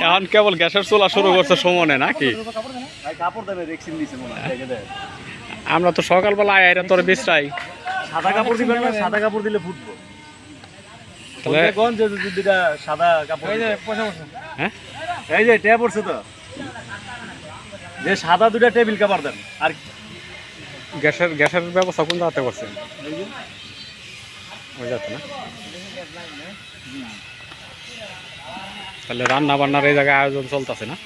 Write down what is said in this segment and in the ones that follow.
এখন কেবল গ্যাসের চুলা শুরু করছে সমনে নাকি? আমরা তো সকালবেলা আইরা তোর বিশ্রাই সাদা কাপড় দিবেন না, সাদা কাপড় দিলে ফুটবো। তাহলে দুটা সাদা কাপড় হ্যাঁ এই যে ট্যাপ পড়ছে তো, যে সাদা দুটা টেবিল কাপড় দেন। আর গ্যাসের ব্যবস্থা কোন জায়গাতে করছেন? ওই যাতে না, তাহলে রান্না বান্নার এই জায়গায় আয়োজন চলতেছে না?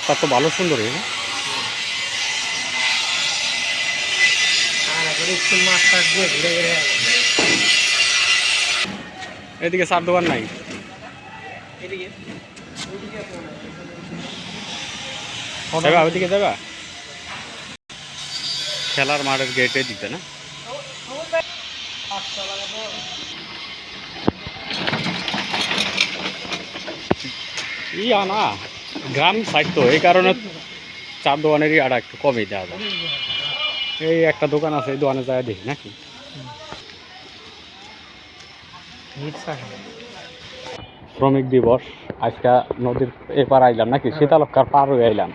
তা তো ভালো সুন্দর না? এদিকে চার দোকান নাই? যাবা ওইদিকে যাবা? খেলার মাঠের গেটে দিতে না? না গ্রাম সাইড তো, এই কারণে চার দোকানেরই আড়া একটু কমই দেওয়া যায়। এই একটা দোকান আছে, এই দোকানে যায় দেখি নাকি। শ্রমিক দিবস আজকে নদীর এপার আইলাম নাকি, শীতলক্ষার পার হয়ে আইলাম।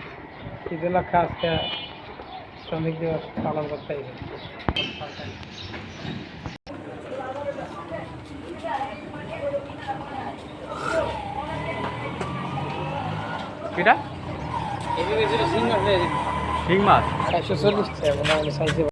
শীতলক্ষা আজকে শ্রমিক দিবস পালন করতে কিটা শিং মাছ 440 টাকা